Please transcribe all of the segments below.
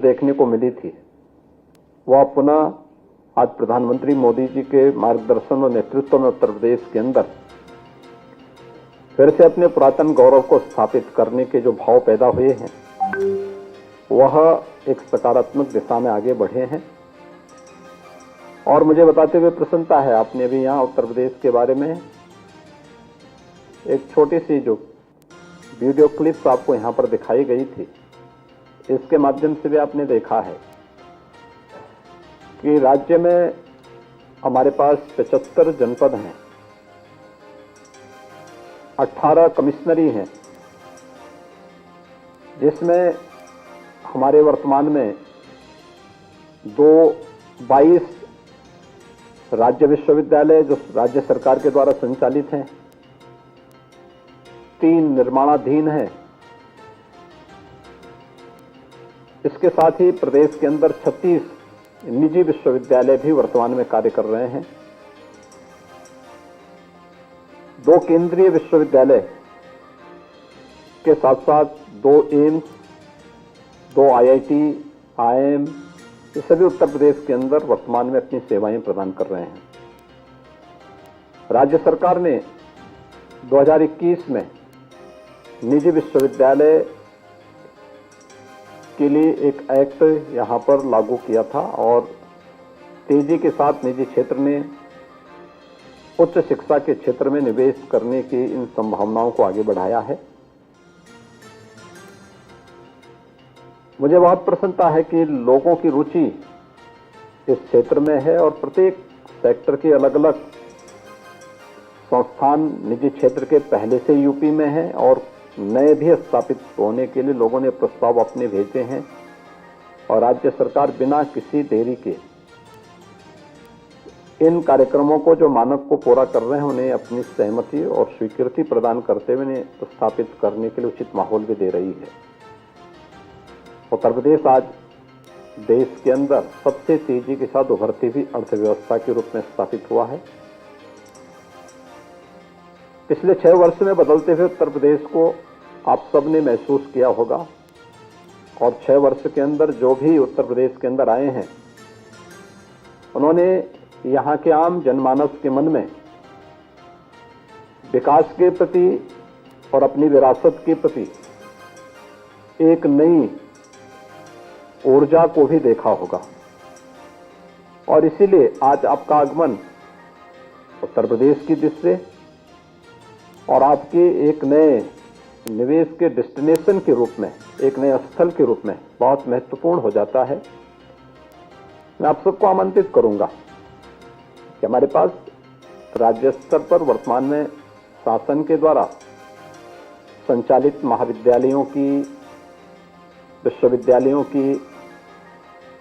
देखने को मिली थी, वह पुनः आज प्रधानमंत्री मोदी जी के मार्गदर्शन और नेतृत्व में उत्तर प्रदेश के अंदर फिर से अपने पुरातन गौरव को स्थापित करने के जो भाव पैदा हुए हैं, वह एक सकारात्मक दिशा में आगे बढ़े हैं। और मुझे बताते हुए प्रसन्नता है, आपने भी यहाँ उत्तर प्रदेश के बारे में एक छोटी सी जो वीडियो क्लिप्स आपको यहाँ पर दिखाई गई थी, इसके माध्यम से भी आपने देखा है कि राज्य में हमारे पास 75 जनपद हैं, 18 कमिश्नरी हैं, जिसमें हमारे वर्तमान में 22 राज्य विश्वविद्यालय जो राज्य सरकार के द्वारा संचालित हैं, 3 निर्माणाधीन हैं। इसके साथ ही प्रदेश के अंदर 36 निजी विश्वविद्यालय भी वर्तमान में कार्य कर रहे हैं। 2 केंद्रीय विश्वविद्यालय के साथ साथ 2 एम्स, 2 IIT, IIM, ये सभी उत्तर प्रदेश के अंदर वर्तमान में अपनी सेवाएं प्रदान कर रहे हैं। राज्य सरकार ने 2021 में निजी विश्वविद्यालय के लिए एक एक्ट यहां पर लागू किया था और तेजी के साथ निजी क्षेत्र ने उच्च शिक्षा के क्षेत्र में निवेश करने की इन संभावनाओं को आगे बढ़ाया है। मुझे बहुत प्रसन्नता है कि लोगों की रुचि इस क्षेत्र में है और प्रत्येक सेक्टर के अलग अलग संस्थान निजी क्षेत्र के पहले से यूपी में हैं और नए भी स्थापित होने के लिए लोगों ने प्रस्ताव अपने भेजे हैं और राज्य सरकार बिना किसी देरी के इन कार्यक्रमों को जो मानक को पूरा कर रहे हैं उन्हें अपनी सहमति और स्वीकृति प्रदान करते हुए उन्हें स्थापित करने के लिए उचित माहौल भी दे रही है। उत्तर प्रदेश आज देश के अंदर सबसे तेजी के साथ उभरती हुई अर्थव्यवस्था के रूप में स्थापित हुआ है। पिछले 6 वर्ष में बदलते हुए उत्तर प्रदेश को आप सबने महसूस किया होगा और 6 वर्ष के अंदर जो भी उत्तर प्रदेश के अंदर आए हैं, उन्होंने यहाँ के आम जनमानस के मन में विकास के प्रति और अपनी विरासत के प्रति एक नई ऊर्जा को भी देखा होगा और इसीलिए आज आपका आगमन उत्तर प्रदेश की दृष्टि से और आपके एक नए निवेश के डेस्टिनेशन के रूप में, एक नए स्थल के रूप में बहुत महत्वपूर्ण हो जाता है। मैं आप सबको आमंत्रित करूंगा कि हमारे पास राज्य स्तर पर वर्तमान में शासन के द्वारा संचालित महाविद्यालयों की, विश्वविद्यालयों की,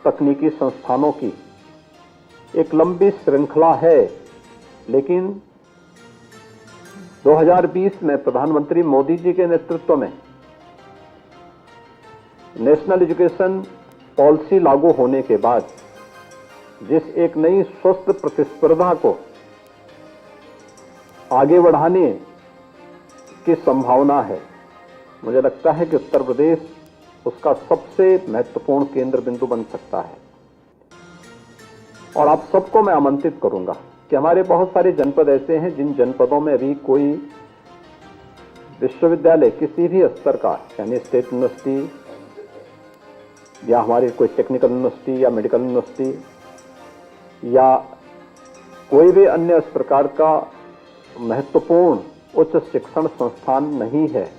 तकनीकी संस्थानों की एक लंबी श्रृंखला है, लेकिन 2020 में प्रधानमंत्री मोदी जी के नेतृत्व में नेशनल एजुकेशन पॉलिसी लागू होने के बाद जिस एक नई स्वस्थ प्रतिस्पर्धा को आगे बढ़ाने की संभावना है, मुझे लगता है कि उत्तर प्रदेश उसका सबसे महत्वपूर्ण केंद्र बिंदु बन सकता है। और आप सबको मैं आमंत्रित करूंगा कि हमारे बहुत सारे जनपद ऐसे हैं जिन जनपदों में अभी कोई विश्वविद्यालय किसी भी स्तर का, यानी स्टेट यूनिवर्सिटी या हमारी कोई टेक्निकल यूनिवर्सिटी या मेडिकल यूनिवर्सिटी या कोई भी अन्य इस प्रकार का महत्वपूर्ण उच्च शिक्षण संस्थान नहीं है।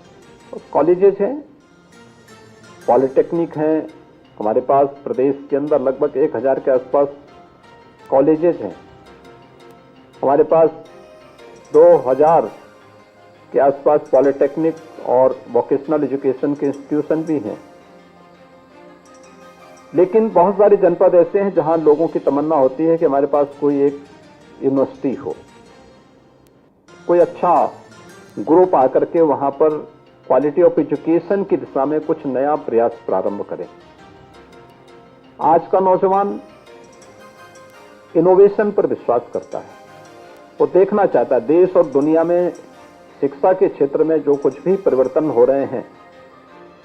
कॉलेजेस हैं, पॉलिटेक्निक हैं, हमारे पास प्रदेश के अंदर लगभग 1000 के आसपास कॉलेजेस हैं। हमारे पास 2000 के आसपास पॉलिटेक्निक और वोकेशनल एजुकेशन के इंस्टीट्यूशन भी हैं। लेकिन बहुत सारे जनपद ऐसे हैं जहां लोगों की तमन्ना होती है कि हमारे पास कोई एक यूनिवर्सिटी हो, कोई अच्छा ग्रुप आकर के वहां पर क्वालिटी ऑफ एजुकेशन की दिशा में कुछ नया प्रयास प्रारंभ करें। आज का नौजवान इनोवेशन पर विश्वास करता है, वो देखना चाहता है देश और दुनिया में शिक्षा के क्षेत्र में जो कुछ भी परिवर्तन हो रहे हैं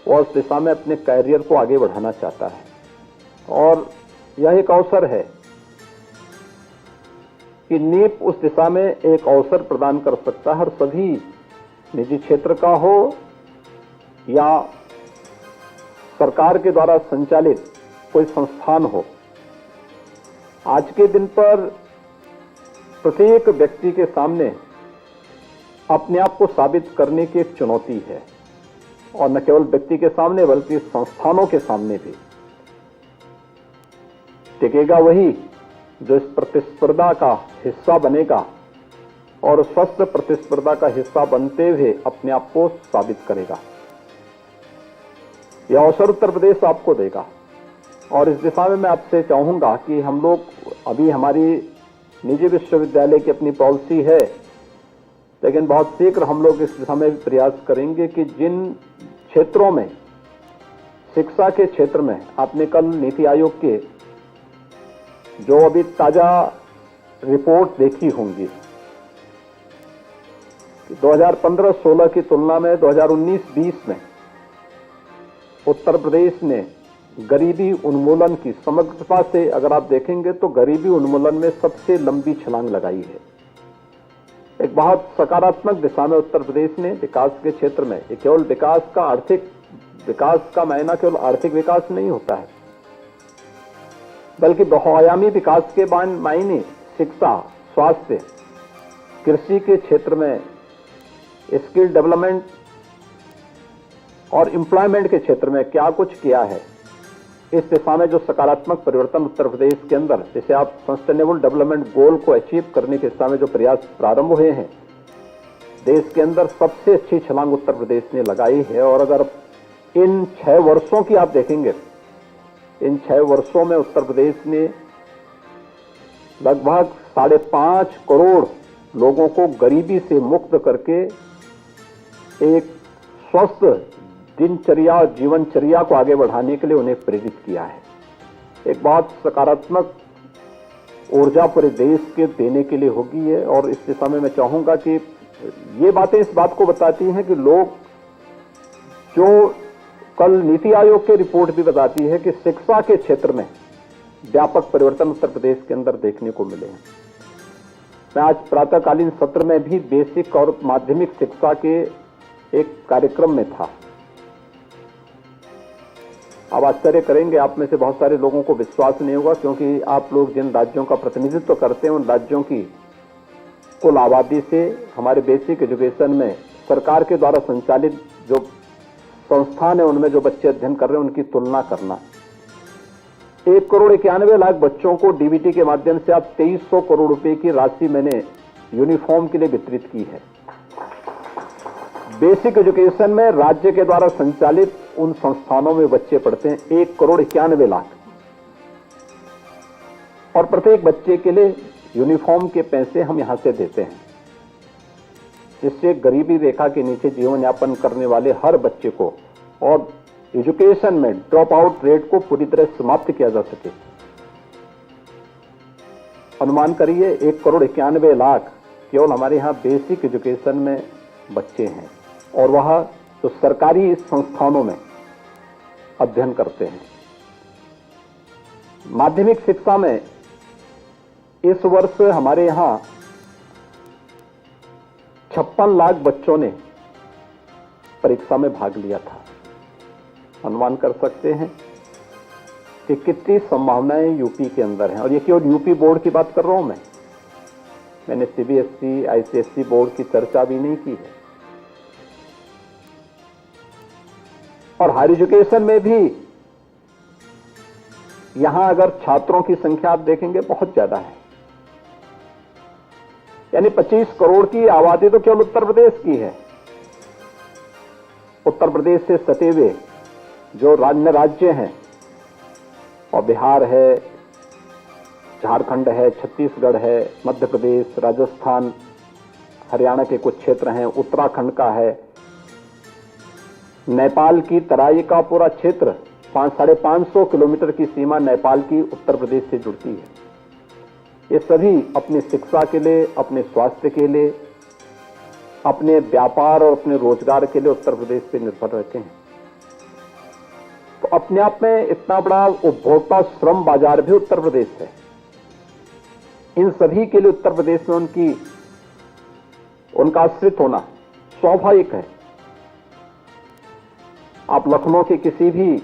वो उस दिशा में अपने कैरियर को आगे बढ़ाना चाहता है। और यह एक अवसर है कि नीप उस दिशा में एक अवसर प्रदान कर सकता है। हर सभी निजी क्षेत्र का हो या सरकार के द्वारा संचालित कोई संस्थान हो, आज के दिन पर प्रत्येक व्यक्ति के सामने अपने आप को साबित करने की एक चुनौती है, और न केवल व्यक्ति के सामने बल्कि संस्थानों के सामने भी। टिकेगा वही जो इस प्रतिस्पर्धा का हिस्सा बनेगा और स्वस्थ प्रतिस्पर्धा का हिस्सा बनते हुए अपने आप को साबित करेगा। यह अवसर उत्तर प्रदेश आपको देगा, और इस दिशा में मैं आपसे चाहूंगा कि हम लोग, अभी हमारी निजी विश्वविद्यालय की अपनी पॉलिसी है, लेकिन बहुत शीघ्र हम लोग इस दिशा में प्रयास करेंगे कि जिन क्षेत्रों में, शिक्षा के क्षेत्र में, आपने कल नीति आयोग के जो अभी ताजा रिपोर्ट देखी होंगी, 2015-16 की तुलना में 2019-20 में उत्तर प्रदेश ने गरीबी उन्मूलन की समग्रता से अगर आप देखेंगे तो गरीबी उन्मूलन में सबसे लंबी छलांग लगाई है। एक बहुत सकारात्मक दिशा में उत्तर प्रदेश ने विकास के क्षेत्र में, ये केवल विकास का, आर्थिक विकास का मायना केवल आर्थिक विकास नहीं होता है, बल्कि बहुआयामी विकास के मायने शिक्षा, स्वास्थ्य, कृषि के क्षेत्र में, स्किल डेवलपमेंट और एम्प्लॉयमेंट के क्षेत्र में क्या कुछ किया है। इस दिशा में जो सकारात्मक परिवर्तन उत्तर प्रदेश के अंदर, जैसे आप सस्टेनेबल डेवलपमेंट गोल को अचीव करने के दिशा में जो प्रयास प्रारंभ हुए हैं, देश के अंदर सबसे अच्छी छलांग उत्तर प्रदेश ने लगाई है। और अगर इन 6 वर्षों की आप देखेंगे, इन 6 वर्षों में उत्तर प्रदेश ने लगभग 5.5 करोड़ लोगों को गरीबी से मुक्त करके एक स्वस्थ दिनचर्या और जीवनचर्या को आगे बढ़ाने के लिए उन्हें प्रेरित किया है। एक बहुत सकारात्मक ऊर्जा पूरे देश के देने के लिए होगी है। और इस दिशा में मैं चाहूंगा कि ये बातें इस बात को बताती हैं कि लोग, जो कल नीति आयोग की रिपोर्ट भी बताती है कि शिक्षा के क्षेत्र में व्यापक परिवर्तन उत्तर प्रदेश के अंदर देखने को मिले हैं। मैं आज प्रातःकालीन सत्र में भी बेसिक और माध्यमिक शिक्षा के एक कार्यक्रम में था। आप आश्चर्य करेंगे, आप में से बहुत सारे लोगों को विश्वास नहीं होगा, क्योंकि आप लोग जिन राज्यों का प्रतिनिधित्व करते हैं उन राज्यों की कुल आबादी से हमारे बेसिक एजुकेशन में सरकार के द्वारा संचालित जो संस्थान है उनमें जो बच्चे अध्ययन कर रहे हैं उनकी तुलना करना। 1,91,00,000 बच्चों को डीबीटी के माध्यम से आप 2300 करोड़ रुपए की राशि मैंने यूनिफॉर्म के लिए वितरित की है। बेसिक एजुकेशन में राज्य के द्वारा संचालित उन संस्थानों में बच्चे पढ़ते हैं 1,91,00,000, और प्रत्येक बच्चे के लिए यूनिफॉर्म के पैसे हम यहां से देते हैं, जिससे गरीबी रेखा के नीचे जीवन यापन करने वाले हर बच्चे को और एजुकेशन में ड्रॉप आउट रेट को पूरी तरह समाप्त किया जा सके। अनुमान करिए 1,91,00,000 केवल हमारे यहां बेसिक एजुकेशन में बच्चे हैं, और वह तो सरकारी संस्थानों में अध्ययन करते हैं। माध्यमिक शिक्षा में इस वर्ष हमारे यहां 56 लाख बच्चों ने परीक्षा में भाग लिया था। अनुमान कर सकते हैं कि कितनी संभावनाएं यूपी के अंदर हैं, और ये केवल यूपी बोर्ड की बात कर रहा हूं मैंने सीबीएसई, आईसीएसई बोर्ड की चर्चा भी नहीं की है। और हायर एजुकेशन में भी यहां अगर छात्रों की संख्या आप देखेंगे बहुत ज्यादा है, यानी 25 करोड़ की आबादी तो केवल उत्तर प्रदेश की है। उत्तर प्रदेश से सटे हुए जो अन्य राज्य हैं, और बिहार है, झारखंड है, छत्तीसगढ़ है, मध्य प्रदेश, राजस्थान, हरियाणा के कुछ क्षेत्र हैं, उत्तराखंड का है, नेपाल की तराई का पूरा क्षेत्र 550 किलोमीटर की सीमा नेपाल की उत्तर प्रदेश से जुड़ती है। ये सभी अपनी शिक्षा के लिए, अपने स्वास्थ्य के लिए, अपने व्यापार और अपने रोजगार के लिए उत्तर प्रदेश पे निर्भर रहते हैं। तो अपने आप में इतना बड़ा उपभोक्ता श्रम बाजार भी उत्तर प्रदेश है। इन सभी के लिए उत्तर प्रदेश में उनका आश्रित होना स्वाभाविक है। आप लखनऊ के किसी भी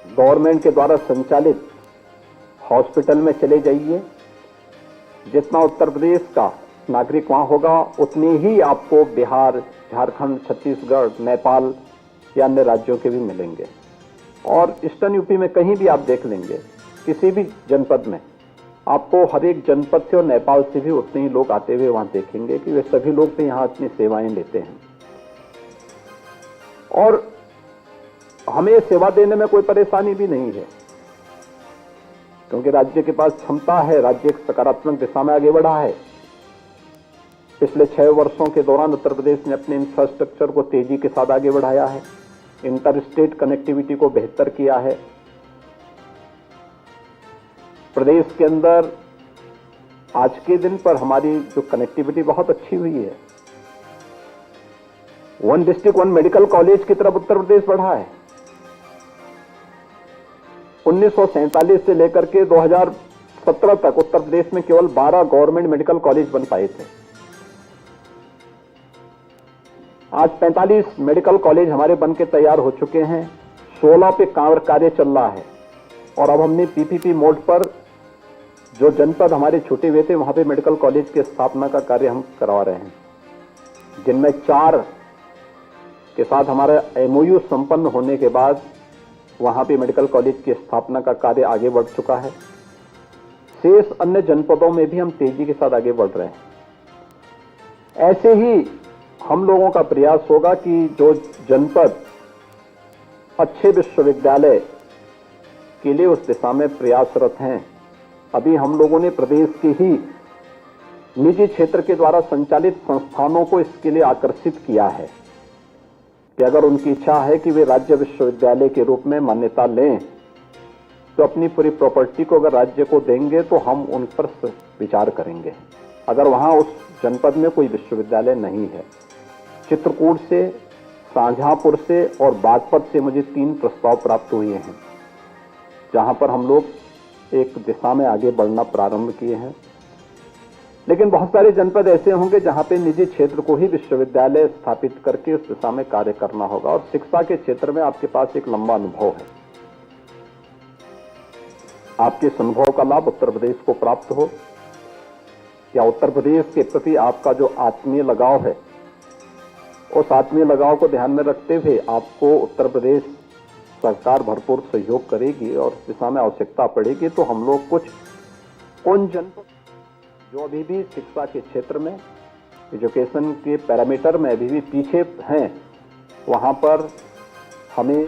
गवर्नमेंट के द्वारा संचालित हॉस्पिटल में चले जाइए, जितना उत्तर प्रदेश का नागरिक वहां होगा उतने ही आपको बिहार, झारखंड, छत्तीसगढ़, नेपाल या अन्य राज्यों के भी मिलेंगे। और ईस्टर्न यूपी में कहीं भी आप देख लेंगे, किसी भी जनपद में आपको हर एक जनपद से और नेपाल से भी उतने ही लोग आते हुए वहां देखेंगे कि वे सभी लोग भी यहां अपनी सेवाएं लेते हैं। और हमें सेवा देने में कोई परेशानी भी नहीं है, क्योंकि राज्य के पास क्षमता है, राज्य एक सकारात्मक दिशा में आगे बढ़ा है। पिछले 6 वर्षों के दौरान उत्तर प्रदेश ने अपने इंफ्रास्ट्रक्चर को तेजी के साथ आगे बढ़ाया है, इंटर स्टेट कनेक्टिविटी को बेहतर किया है। प्रदेश के अंदर आज के दिन पर हमारी जो कनेक्टिविटी बहुत अच्छी हुई है, 1 डिस्ट्रिक्ट 1 मेडिकल कॉलेज की तरफ उत्तर प्रदेश बढ़ा है। 1947 से लेकर के 2017 तक उत्तर प्रदेश में केवल 12 गवर्नमेंट मेडिकल कॉलेज बन पाए थे। आज 45 मेडिकल कॉलेज हमारे बन के तैयार हो चुके हैं, 16 पे कार्य चल रहा है। और अब हमने पीपीपी मोड पर जो जनपद हमारे छूटे हुए थे वहां पे मेडिकल कॉलेज की स्थापना का कार्य हम करवा रहे हैं, जिनमें 4 के साथ हमारा एमओयू संपन्न होने के बाद वहां पे मेडिकल कॉलेज की स्थापना का कार्य आगे बढ़ चुका है। शेष अन्य जनपदों में भी हम तेजी के साथ आगे बढ़ रहे हैं। ऐसे ही हम लोगों का प्रयास होगा कि जो जनपद अच्छे विश्वविद्यालय के लिए उस दिशा में प्रयासरत हैं, अभी हम लोगों ने प्रदेश के ही निजी क्षेत्र के द्वारा संचालित संस्थानों को इसके लिए आकर्षित किया है कि अगर उनकी इच्छा है कि वे राज्य विश्वविद्यालय के रूप में मान्यता लें, तो अपनी पूरी प्रॉपर्टी को अगर राज्य को देंगे तो हम उन पर विचार करेंगे। अगर वहां उस जनपद में कोई विश्वविद्यालय नहीं है, चित्रकूट से, शाहजहांपुर से और बागपत से मुझे 3 प्रस्ताव प्राप्त हुए हैं, जहां पर हम लोग एक दिशा में आगे बढ़ना प्रारंभ किए हैं। लेकिन बहुत सारे जनपद ऐसे होंगे जहां पे निजी क्षेत्र को ही विश्वविद्यालय स्थापित करके उस दिशा में कार्य करना होगा। और शिक्षा के क्षेत्र में आपके पास एक लंबा अनुभव है, आपके इस अनुभव का लाभ उत्तर प्रदेश को प्राप्त हो, या उत्तर प्रदेश के प्रति आपका जो आत्मीय लगाव है, उस आत्मीय लगाव को ध्यान में रखते हुए आपको उत्तर प्रदेश सरकार भरपूर सहयोग करेगी और इस दिशा में आवश्यकता पड़ेगी तो हम लोग कुछ उन जनपद जो अभी भी शिक्षा के क्षेत्र में, एजुकेशन के पैरामीटर में अभी भी पीछे हैं, वहां पर हमें